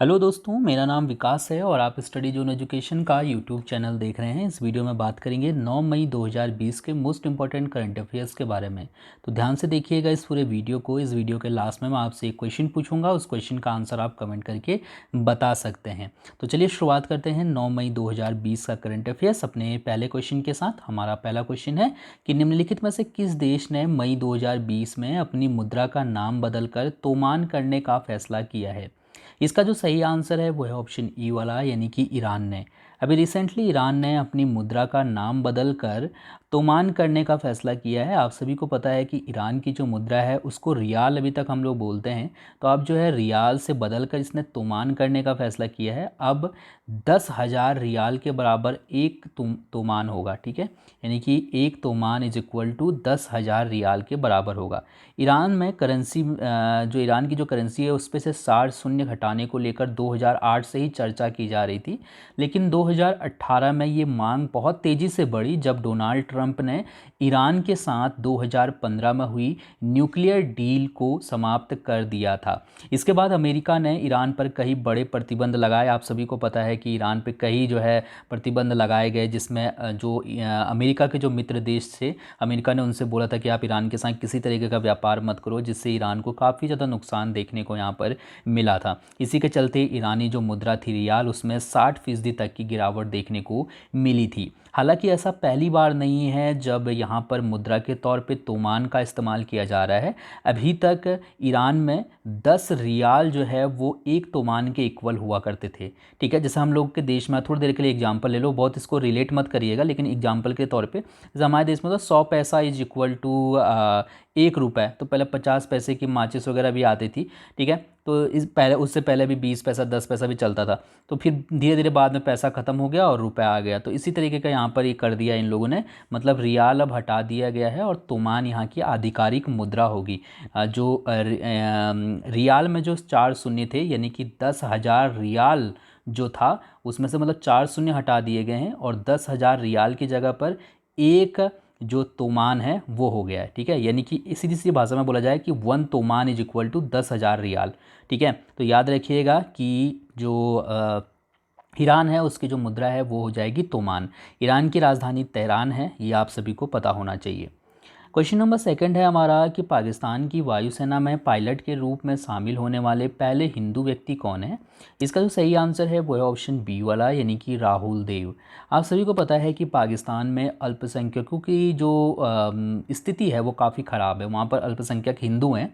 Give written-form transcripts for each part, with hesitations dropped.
Hello दोस्तों, मेरा नाम विकास है और आप स्टडी जोन एजुकेशन का यूट्यूब चैनल देख रहे हैं। इस वीडियो में बात करेंगे 9 मई 2020 के मोस्ट इंपॉर्टेंट करंट अफेयर्स के बारे में। तो ध्यान से देखिएगा इस पूरे वीडियो को। इस वीडियो के लास्ट में मैं आपसे एक क्वेश्चन पूछूंगा, उस क्वेश्चन का आंसर आप कमेंट करके बता सकते हैं। तो चलिए शुरुआत करते हैं 9 मई 2020 का करंट अफेयर्स अपने पहले क्वेश्चन के साथ। हमारा पहला क्वेश्चन है कि निम्नलिखित में से किस देश ने मई 2020 में अपनी मुद्रा का नाम बदलकर तोमान करने का फैसला किया है। इसका जो सही आंसर है वो है ऑप्शन ई वाला, यानी कि ईरान ने। अभी रिसेंटली ईरान ने अपनी मुद्रा का नाम बदल कर तोमान करने का फ़ैसला किया है। आप सभी को पता है कि ईरान की जो मुद्रा है उसको रियाल अभी तक हम लोग बोलते हैं, तो अब जो है रियाल से बदल कर इसने तोमान करने का फ़ैसला किया है। अब 10,000 रियाल के बराबर एक तोमान होगा, ठीक है। यानी कि एक तोमान इज इक्वल टू 10,000 रियाल के बराबर होगा। ईरान में करेंसी जो ईरान की जो करेंसी है उस पे से 60 शून्य घटाने को लेकर 2008 से ही चर्चा की जा रही थी, लेकिन 2018 में ये मांग बहुत तेज़ी से बढ़ी जब डोनाल्ड ट्रंप ने ईरान के साथ 2015 में हुई न्यूक्लियर डील को समाप्त कर दिया था। इसके बाद अमेरिका ने ईरान पर कई बड़े प्रतिबंध लगाए। आप सभी को पता है कि ईरान पर कई जो है प्रतिबंध लगाए गए, जिसमें अमेरिका के जो मित्र देश थे, अमेरिका ने उनसे बोला था कि आप ईरान के साथ किसी तरीके का व्यापार मत करो, जिससे ईरान को काफ़ी ज़्यादा नुकसान देखने को यहाँ पर मिला था। इसी के चलते ईरानी जो मुद्रा थी रियाल, उसमें 60% तक की गिरावट देखने को मिली थी। हालांकि ऐसा पहली बार नहीं है जब यहाँ पर मुद्रा के तौर पे तोमान का इस्तेमाल किया जा रहा है। अभी तक ईरान में 10 रियाल जो है वो एक तोमान के इक्वल हुआ करते थे, ठीक है। जैसे हम लोग के देश में, थोड़ी देर के लिए एग्जांपल ले लो, बहुत इसको रिलेट मत करिएगा, लेकिन एग्जांपल के तौर पे जैसे हमारे देश में तो 100 पैसा इज इक्वल टू 1 रुपये। तो पहले 50 पैसे की माचिस वगैरह भी आती थी, ठीक है। तो इस पहले उससे पहले भी 20 पैसा 10 पैसा भी चलता था। तो फिर धीरे धीरे बाद में पैसा ख़त्म हो गया और रुपया आ गया। तो इसी तरीके का यहाँ पर ये कर दिया इन लोगों ने, मतलब रियाल अब हटा दिया गया है और तोमान यहाँ की आधिकारिक मुद्रा होगी। रियाल में जो 4 शून्य थे, यानी कि 10,000 रियाल जो था उसमें से मतलब 4 शून्य हटा दिए गए हैं और 10,000 रियाल की जगह पर एक जो तोमान है वो हो गया है, ठीक है। यानी कि सीधी सी भाषा में बोला जाए कि 1 तोमान इज इक्वल टू 10,000 रियाल, ठीक है। तो याद रखिएगा कि जो ईरान है उसकी जो मुद्रा है वो हो जाएगी तोमान। ईरान की राजधानी तेहरान है, ये आप सभी को पता होना चाहिए। क्वेश्चन नंबर सेकंड है हमारा कि पाकिस्तान की वायुसेना में पायलट के रूप में शामिल होने वाले पहले हिंदू व्यक्ति कौन है। इसका जो सही आंसर है वो है ऑप्शन बी वाला, यानी कि राहुल देव। आप सभी को पता है कि पाकिस्तान में अल्पसंख्यकों की जो स्थिति है वो काफ़ी ख़राब है। वहाँ पर अल्पसंख्यक हिंदू हैं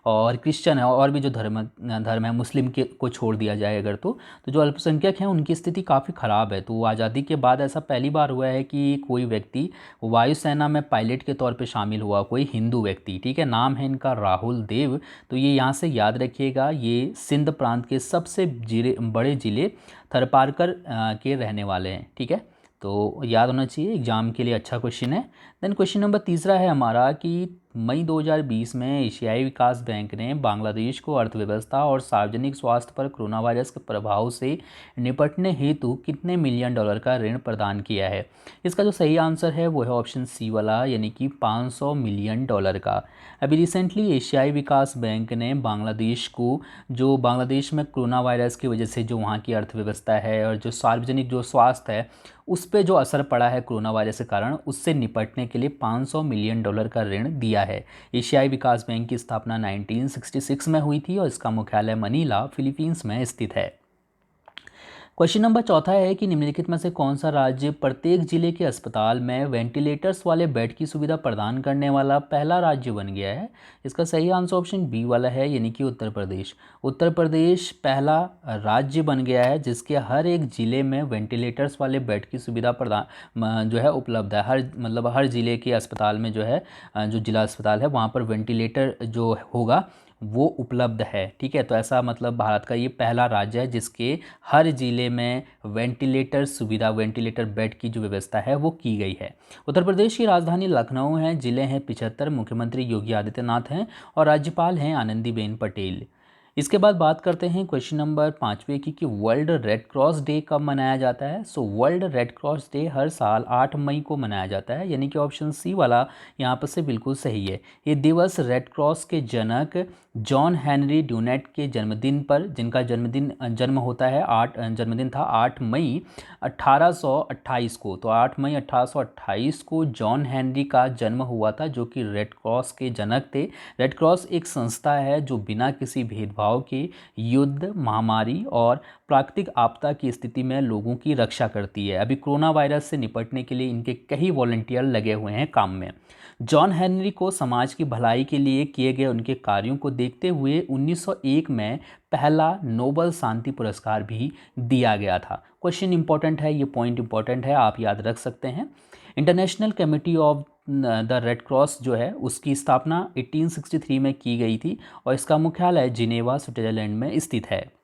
और क्रिश्चियन है और भी जो धर्म है, मुस्लिम के को छोड़ दिया जाए अगर तो जो अल्पसंख्यक हैं उनकी स्थिति काफ़ी ख़राब है। तो आज़ादी के बाद ऐसा पहली बार हुआ है कि कोई व्यक्ति वायुसेना में पायलट के तौर पे शामिल हुआ, कोई हिंदू व्यक्ति, ठीक है। नाम है इनका राहुल देव। तो ये यहाँ से याद रखिएगा, ये सिंध प्रांत के सबसे बड़े ज़िले थरपारकर के रहने वाले हैं, ठीक है। तो याद होना चाहिए, एग्जाम के लिए अच्छा क्वेश्चन है। देन क्वेश्चन नंबर तीसरा है हमारा कि मई 2020 में एशियाई विकास बैंक ने बांग्लादेश को अर्थव्यवस्था और सार्वजनिक स्वास्थ्य पर कोरोना वायरस के प्रभाव से निपटने हेतु कितने मिलियन डॉलर का ऋण प्रदान किया है। इसका जो सही आंसर है वो है ऑप्शन सी वाला, यानी कि 500 मिलियन डॉलर का। अभी रिसेंटली एशियाई विकास बैंक ने बांग्लादेश को, जो बांग्लादेश में कोरोना वायरस की वजह से जो वहाँ की अर्थव्यवस्था है और जो सार्वजनिक जो स्वास्थ्य है उस पर जो असर पड़ा है कोरोना वायरस के कारण, उससे निपटने के लिए 500 मिलियन डॉलर का ऋण दिया है। एशियाई विकास बैंक की स्थापना 1966 में हुई थी और इसका मुख्यालय मनीला, फिलीपींस में स्थित है। क्वेश्चन नंबर चौथा है कि निम्नलिखित में से कौन सा राज्य प्रत्येक जिले के अस्पताल में वेंटिलेटर्स वाले बेड की सुविधा प्रदान करने वाला पहला राज्य बन गया है। इसका सही आंसर ऑप्शन बी वाला है, यानी कि उत्तर प्रदेश। उत्तर प्रदेश पहला राज्य बन गया है जिसके हर एक ज़िले में वेंटिलेटर्स वाले बेड की सुविधा प्रदान जो है उपलब्ध है। हर ज़िले के अस्पताल में जो है, जो जिला अस्पताल है वहाँ पर वेंटिलेटर जो होगा वो उपलब्ध है, ठीक है। तो ऐसा मतलब भारत का ये पहला राज्य है जिसके हर ज़िले में वेंटिलेटर सुविधा, वेंटिलेटर बेड की जो व्यवस्था है वो की गई है। उत्तर प्रदेश की राजधानी लखनऊ है, ज़िले हैं 75, मुख्यमंत्री योगी आदित्यनाथ हैं और राज्यपाल हैं आनंदीबेन पटेल। इसके बाद बात करते हैं क्वेश्चन नंबर 5वें की कि वर्ल्ड रेड क्रॉस डे कब मनाया जाता है। So World Red Cross Day हर साल 8 मई को मनाया जाता है, यानी कि ऑप्शन सी वाला यहाँ पर से बिल्कुल सही है। ये दिवस रेड क्रॉस के जनक जॉन हेनरी ड्यूनेट के जन्मदिन पर, जिनका जन्म होता है जन्मदिन था 8 मई 1828 को। तो 8 मई 1828 को जॉन हेनरी का जन्म हुआ था, जो कि रेड क्रॉस के जनक थे। रेड क्रॉस एक संस्था है जो बिना किसी भेदभाव के युद्ध, महामारी और प्राकृतिक आपदा की स्थिति में लोगों की रक्षा करती है। अभी कोरोना वायरस से निपटने के लिए इनके कई वॉलंटियर लगे हुए हैं काम में। जॉन हेनरी को समाज की भलाई के लिए किए गए उनके कार्यों को देखते हुए 1901 में पहला नोबल शांति पुरस्कार भी दिया गया था। क्वेश्चन इंपॉर्टेंट है, ये पॉइंट इंपॉर्टेंट है, आप याद रख सकते हैं। International committee of the red cross जो है उसकी स्थापना 1863 में की गई थी और इसका मुख्यालय जिनेवा, स्विट्जरलैंड में स्थित है।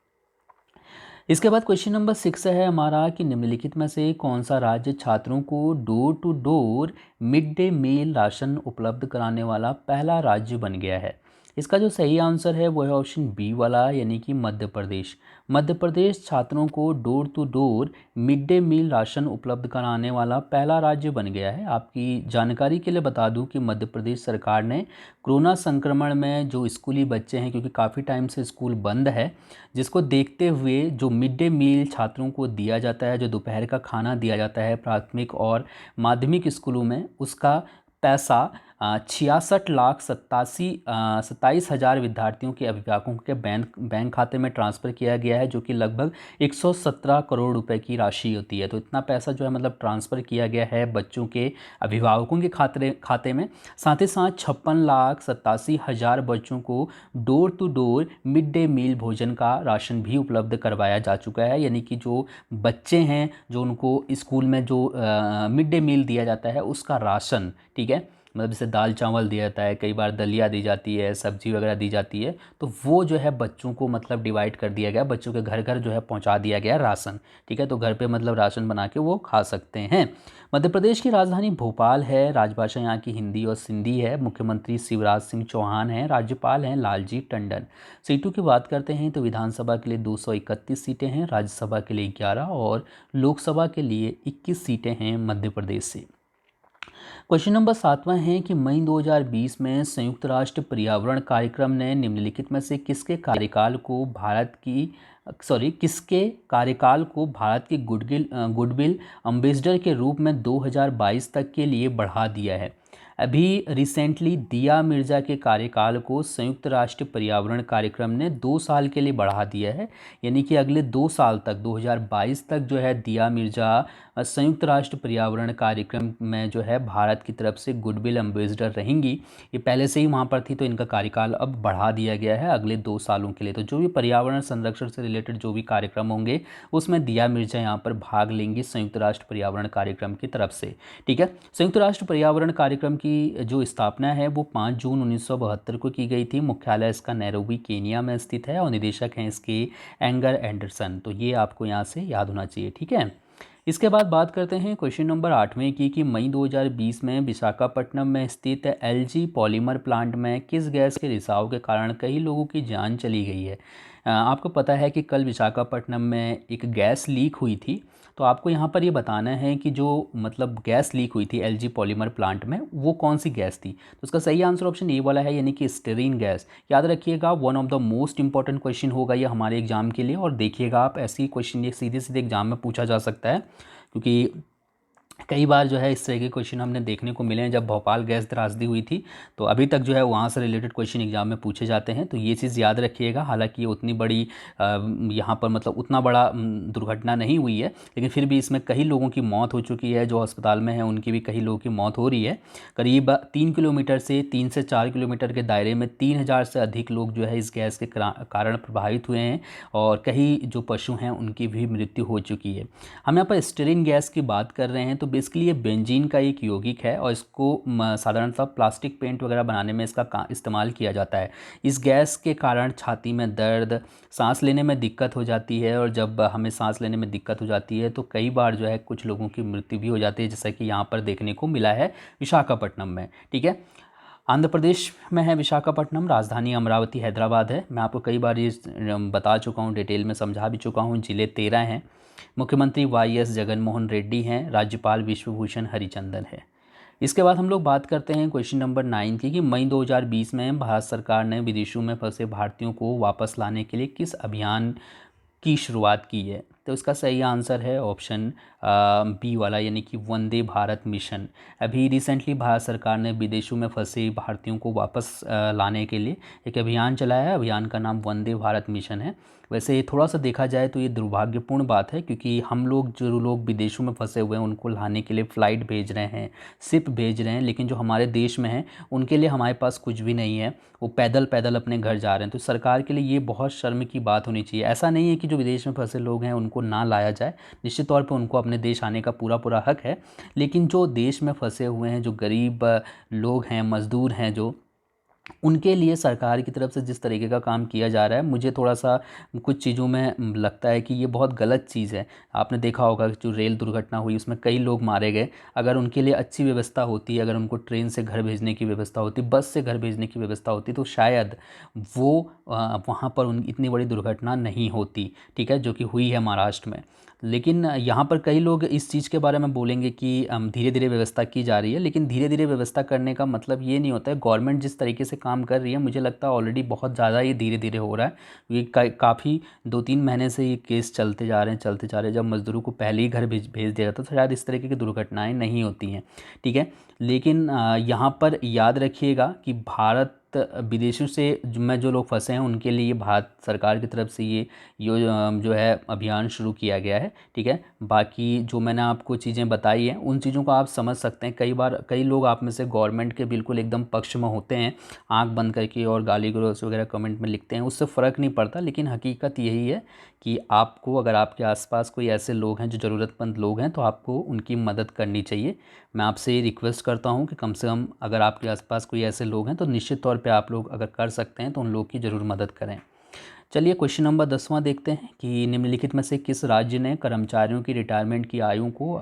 इसके बाद क्वेश्चन नंबर 6 है हमारा कि निम्नलिखित में से कौन सा राज्य छात्रों को door to door mid day meal ration उपलब्ध कराने वाला पहला राज्य बन गया है। इसका जो सही आंसर है वो है ऑप्शन बी वाला, यानी कि मध्य प्रदेश। मध्य प्रदेश छात्रों को door to door mid day meal ration उपलब्ध कराने वाला पहला राज्य बन गया है। आपकी जानकारी के लिए बता दूं कि मध्य प्रदेश सरकार ने कोरोना संक्रमण में जो स्कूली बच्चे हैं, क्योंकि काफ़ी टाइम से स्कूल बंद है, जिसको देखते हुए जो मिड डे मील छात्रों को दिया जाता है, जो दोपहर का खाना दिया जाता है प्राथमिक और माध्यमिक स्कूलों में, उसका पैसा 66,87,27,000 विद्यार्थियों के अभिभावकों के बैंक खाते में ट्रांसफ़र किया गया है, जो कि लगभग 117 करोड़ रुपए की राशि होती है। तो इतना पैसा जो है मतलब ट्रांसफ़र किया गया है बच्चों के अभिभावकों के खाते में। साथ ही साथ 56,87,000 बच्चों को door to door mid day meal भोजन का राशन भी उपलब्ध करवाया जा चुका है, यानी कि जो बच्चे हैं जो उनको स्कूल में जो मिड डे मील दिया जाता है उसका राशन, ठीक है, मतलब जैसे दाल चावल दिया जाता है, कई बार दलिया दी जाती है, सब्जी वगैरह दी जाती है, तो वो जो है बच्चों को मतलब डिवाइड कर दिया गया, बच्चों के घर घर जो है पहुंचा दिया गया राशन, ठीक है। तो घर पे मतलब राशन बना के वो खा सकते हैं। मध्य प्रदेश की राजधानी भोपाल है, राजभाषा यहाँ की हिंदी और सिंधी है, मुख्यमंत्री शिवराज सिंह चौहान हैं, राज्यपाल हैं लालजी टंडन। सीटों की बात करते हैं तो विधानसभा के लिए 231 सीटें हैं, राज्यसभा के लिए 11 और लोकसभा के लिए 21 सीटें हैं मध्य प्रदेश से। क्वेश्चन नंबर 7वां है कि मई 2020 में संयुक्त राष्ट्र पर्यावरण कार्यक्रम ने निम्नलिखित में से किसके कार्यकाल को भारत की गुडविल एम्बेसडर के रूप में 2022 तक के लिए बढ़ा दिया है। अभी रिसेंटली दिया मिर्ज़ा के कार्यकाल को संयुक्त राष्ट्र पर्यावरण कार्यक्रम ने 2 साल के लिए बढ़ा दिया है, यानी कि अगले 2 साल तक 2022 तक जो है दिया मिर्ज़ा संयुक्त राष्ट्र पर्यावरण कार्यक्रम में जो है भारत की तरफ से गुडविल एम्बेसडर रहेंगी। ये पहले से ही वहाँ पर थी, तो इनका कार्यकाल अब बढ़ा दिया गया है अगले 2 सालों के लिए। तो जो भी पर्यावरण संरक्षण से रिलेटेड जो भी कार्यक्रम होंगे उसमें दिया मिर्ज़ा यहाँ पर भाग लेंगी संयुक्त राष्ट्र पर्यावरण कार्यक्रम की तरफ से, ठीक है। संयुक्त राष्ट्र पर्यावरण कार्यक्रम की जो स्थापना है वो 5 जून 1972 को की गई थी। मुख्यालय इसका नैरोबी केनिया में स्थित है और निदेशक हैं इसके एंगर एंडरसन। तो ये आपको यहाँ से याद होना चाहिए, ठीक है। इसके बाद बात करते हैं क्वेश्चन नंबर 8वें की कि मई 2020 में विशाखापट्टनम में स्थित एलजी पॉलीमर प्लांट में किस गैस के रिसाव के कारण कई लोगों की जान चली गई है। आपको पता है कि कल विशाखापट्टनम में एक गैस लीक हुई थी, तो आपको यहाँ पर ये बताना है कि जो मतलब गैस लीक हुई थी एलजी पॉलीमर प्लांट में वो कौन सी गैस थी। तो उसका सही आंसर ऑप्शन ए वाला है, यानी कि स्टीरीन गैस। याद रखिएगा, one of the most important question होगा ये हमारे एग्जाम के लिए, और देखिएगा आप ऐसी क्वेश्चन ये सीधे सीधे एग्जाम में पूछा जा सकता है, क्योंकि कई बार जो है इस तरह के क्वेश्चन हमने देखने को मिले हैं। जब भोपाल गैस त्रासदी हुई थी तो अभी तक जो है वहाँ से रिलेटेड क्वेश्चन एग्जाम में पूछे जाते हैं, तो ये चीज़ याद रखिएगा। हालांकि ये उतनी बड़ी यहाँ पर मतलब उतना बड़ा दुर्घटना नहीं हुई है, लेकिन फिर भी इसमें कई लोगों की मौत हो चुकी है, जो अस्पताल में है उनकी भी कई लोगों की मौत हो रही है। करीब 3 किलोमीटर से 3 से 4 किलोमीटर के दायरे में 3000 से अधिक लोग जो है इस गैस के कारण प्रभावित हुए हैं, और कई जो पशु हैं उनकी भी मृत्यु हो चुकी है। हम यहाँ पर स्टीरीन गैस की बात कर रहे हैं, तो बेसिकली ये बेंजीन का एक यौगिक है और इसको साधारणतः प्लास्टिक पेंट वगैरह बनाने में इसका इस्तेमाल किया जाता है। इस गैस के कारण छाती में दर्द, सांस लेने में दिक्कत हो जाती है, और जब हमें सांस लेने में दिक्कत हो जाती है तो कई बार जो है कुछ लोगों की मृत्यु भी हो जाती है, जैसा कि यहाँ पर देखने को मिला है विशाखापट्टनम में, ठीक है। आंध्र प्रदेश में है विशाखापट्टनम, राजधानी अमरावती हैदराबाद है। मैं आपको कई बार ये बता चुका हूँ, डिटेल में समझा भी चुका हूँ। जिले 13 हैं। मुख्यमंत्री वाई एस जगनमोहन रेड्डी हैं। राज्यपाल विश्वभूषण हरिचंदन है। इसके बाद हम लोग बात करते हैं क्वेश्चन नंबर 9 की, कि मई 2020 में भारत सरकार ने विदेशों में फंसे भारतीयों को वापस लाने के लिए किस अभियान की शुरुआत की है। तो इसका सही आंसर है ऑप्शन बी वाला, यानी कि वंदे भारत मिशन। अभी रिसेंटली भारत सरकार ने विदेशों में फंसे भारतीयों को वापस लाने के लिए एक अभियान चलाया है। अभियान का नाम वंदे भारत मिशन है। वैसे थोड़ा सा देखा जाए तो ये दुर्भाग्यपूर्ण बात है, क्योंकि हम लोग जो लोग विदेशों में फंसे हुए हैं उनको लाने के लिए फ़्लाइट भेज रहे हैं, शिप भेज रहे हैं, लेकिन जो हमारे देश में हैं उनके लिए हमारे पास कुछ भी नहीं है। वो पैदल पैदल अपने घर जा रहे हैं। तो सरकार के लिए ये बहुत शर्म की बात होनी चाहिए। ऐसा नहीं है कि जो विदेश में फंसे लोग हैं उनको ना लाया जाए, निश्चित तौर पे उनको अपने देश आने का पूरा पूरा हक है। लेकिन जो देश में फंसे हुए हैं, जो गरीब लोग हैं, मज़दूर हैं, जो उनके लिए सरकार की तरफ से जिस तरीके का काम किया जा रहा है, मुझे थोड़ा सा कुछ चीज़ों में लगता है कि ये बहुत गलत चीज़ है। आपने देखा होगा कि जो रेल दुर्घटना हुई उसमें कई लोग मारे गए। अगर उनके लिए अच्छी व्यवस्था होती, अगर उनको ट्रेन से घर भेजने की व्यवस्था होती, बस से घर भेजने की व्यवस्था होती, तो शायद वो वहाँ पर उन इतनी बड़ी दुर्घटना नहीं होती, ठीक है, जो कि हुई है महाराष्ट्र में। लेकिन यहाँ पर कई लोग इस चीज़ के बारे में बोलेंगे कि धीरे धीरे व्यवस्था की जा रही है, लेकिन धीरे धीरे व्यवस्था करने का मतलब ये नहीं होता है। गवर्नमेंट जिस तरीके से काम कर रही है, मुझे लगता है ऑलरेडी बहुत ज़्यादा ये धीरे धीरे हो रहा है। ये काफ़ी 2-3 महीने से ये केस चलते जा रहे हैं, चलते जा रहे हैं। जब मज़दूरों को पहले ही घर भेज भेज दिया जाता तो शायद इस तरीके की दुर्घटनाएँ नहीं होती हैं, ठीक है। लेकिन यहाँ पर याद रखिएगा कि भारत विदेशों से में जो लोग फंसे हैं उनके लिए भारत सरकार की तरफ से ये जो है अभियान शुरू किया गया है, ठीक है। बाकी जो मैंने आपको चीज़ें बताई हैं उन चीज़ों को आप समझ सकते हैं। कई बार कई लोग आप में से गवर्नमेंट के बिल्कुल एकदम पक्ष में होते हैं, आंख बंद करके और गाली गलौज वगैरह कमेंट में लिखते हैं, उससे फ़र्क नहीं पड़ता। लेकिन हकीकत यही है कि आपको, अगर आपके आसपास कोई ऐसे लोग हैं जो ज़रूरतमंद लोग हैं, तो आपको उनकी मदद करनी चाहिए। मैं आपसे ये रिक्वेस्ट करता हूँ कि कम से कम अगर आपके आसपास कोई ऐसे लोग हैं तो निश्चित तौर पे आप लोग अगर कर सकते हैं तो उन लोग की ज़रूर मदद करें। चलिए क्वेश्चन नंबर 10वां देखते हैं कि निम्नलिखित में से किस राज्य ने कर्मचारियों की रिटायरमेंट की आयु को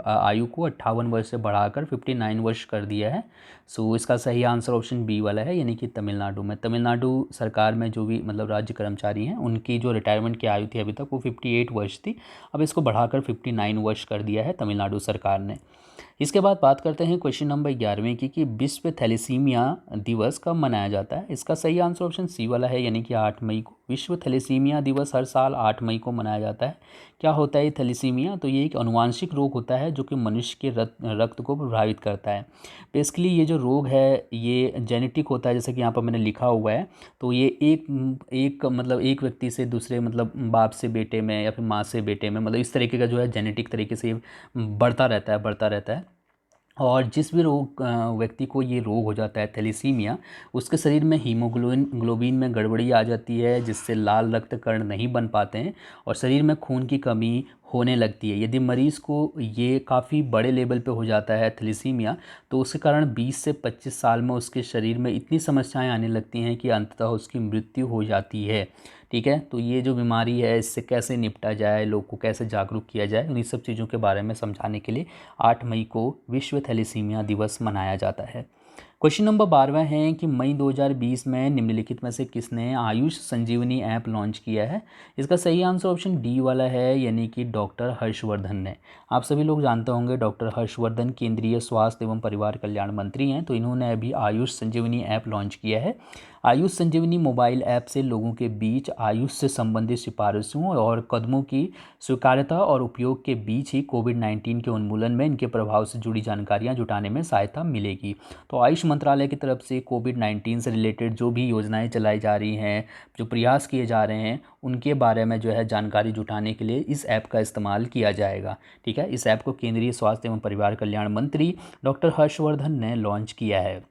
58 वर्ष से बढ़ाकर 59 वर्ष कर दिया है। सो इसका सही आंसर ऑप्शन बी वाला है, यानी कि तमिलनाडु में। तमिलनाडु सरकार में जो भी मतलब राज्य कर्मचारी हैं उनकी जो रिटायरमेंट की आयु थी अभी तक वो 58 वर्ष थी, अब इसको बढ़ाकर 59 वर्ष कर दिया है तमिलनाडु सरकार ने। इसके बाद बात करते हैं क्वेश्चन नंबर 11वें की, कि विश्व थैलेसीमिया दिवस कब मनाया जाता है। इसका सही आंसर ऑप्शन सी वाला है, यानी कि 8 मई को। विश्व थैलेसीमिया दिवस हर साल 8 मई को मनाया जाता है। क्या होता है ये थैलेसीमिया? तो ये एक अनुवांशिक रोग होता है जो कि मनुष्य के रक्त को प्रभावित करता है। बेसिकली ये जो रोग है ये जेनेटिक होता है, जैसे कि यहाँ पर मैंने लिखा हुआ है। तो ये एक मतलब एक व्यक्ति से दूसरे, मतलब बाप से बेटे में या फिर माँ से बेटे में, मतलब इस तरीके का जो है जेनेटिक तरीके से बढ़ता रहता है, बढ़ता रहता है। और जिस भी व्यक्ति को ये रोग हो जाता है थैलेसीमिया, उसके शरीर में हीमोग्लोबिन में गड़बड़ी आ जाती है, जिससे लाल रक्त कण नहीं बन पाते हैं और शरीर में खून की कमी होने लगती है। यदि मरीज़ को ये काफ़ी बड़े लेवल पे हो जाता है थैलेसीमिया, तो उसके कारण 20 से 25 साल में उसके शरीर में इतनी समस्याएं आने लगती हैं कि अंततः उसकी मृत्यु हो जाती है, ठीक है। तो ये जो बीमारी है इससे कैसे निपटा जाए, लोग को कैसे जागरूक किया जाए, उन्हीं सब चीज़ों के बारे में समझाने के लिए 8 मई को विश्व थैलेसीमिया दिवस मनाया जाता है। क्वेश्चन नंबर 12 है कि मई 2020 में निम्नलिखित में से किसने आयुष संजीवनी ऐप लॉन्च किया है। इसका सही आंसर ऑप्शन डी वाला है, यानी कि डॉक्टर हर्षवर्धन ने। आप सभी लोग जानते होंगे डॉक्टर हर्षवर्धन केंद्रीय स्वास्थ्य एवं परिवार कल्याण मंत्री हैं। तो इन्होंने अभी आयुष संजीवनी ऐप लॉन्च किया है। आयुष संजीवनी मोबाइल ऐप से लोगों के बीच आयुष से संबंधित सिफारिशों और कदमों की स्वीकार्यता और उपयोग के बीच ही कोविड-19 के उन्मूलन में इनके प्रभाव से जुड़ी जानकारियां जुटाने में सहायता मिलेगी। तो आयुष मंत्रालय की तरफ से कोविड-19 से रिलेटेड जो भी योजनाएं चलाई जा रही हैं, जो प्रयास किए जा रहे हैं, उनके बारे में जो है जानकारी जुटाने के लिए इस ऐप का इस्तेमाल किया जाएगा, ठीक है। इस ऐप को केंद्रीय स्वास्थ्य एवं परिवार कल्याण मंत्री डॉक्टर हर्षवर्धन ने लॉन्च किया है।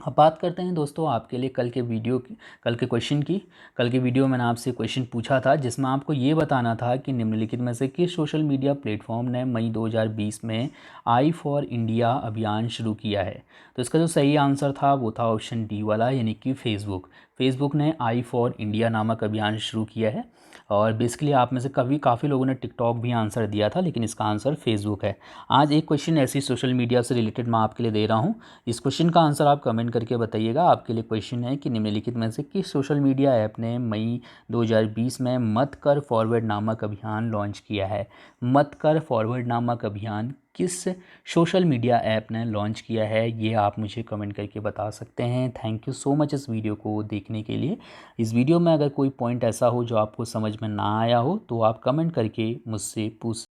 अब बात करते हैं दोस्तों आपके लिए कल के क्वेश्चन की। कल के वीडियो में मैंने आपसे क्वेश्चन पूछा था जिसमें आपको ये बताना था कि निम्नलिखित में से किस सोशल मीडिया प्लेटफॉर्म ने मई 2020 में आई फॉर इंडिया अभियान शुरू किया है। तो इसका जो सही आंसर था वो था ऑप्शन डी वाला, यानी कि फेसबुक ने आई फॉर इंडिया नामक अभियान शुरू किया है। और बेसिकली आप में से काफ़ी लोगों ने टिकटॉक भी आंसर दिया था, लेकिन इसका आंसर फेसबुक है। आज एक क्वेश्चन ऐसी सोशल मीडिया से रिलेटेड मैं आपके लिए दे रहा हूँ। इस क्वेश्चन का आंसर आप कमेंट करके बताइएगा। आपके लिए क्वेश्चन है कि निम्नलिखित में से किस सोशल मीडिया ऐप ने मई 2020 में मत कर फॉरवर्ड नामक अभियान लॉन्च किया है? मत कर फॉरवर्ड नामक अभियान किस सोशल मीडिया ऐप ने लॉन्च किया है, ये आप मुझे कमेंट करके बता सकते हैं। थैंक यू सो मच इस वीडियो को देखने के लिए। इस वीडियो में अगर कोई पॉइंट ऐसा हो जो आपको समझ में ना आया हो तो आप कमेंट करके मुझसे पूछ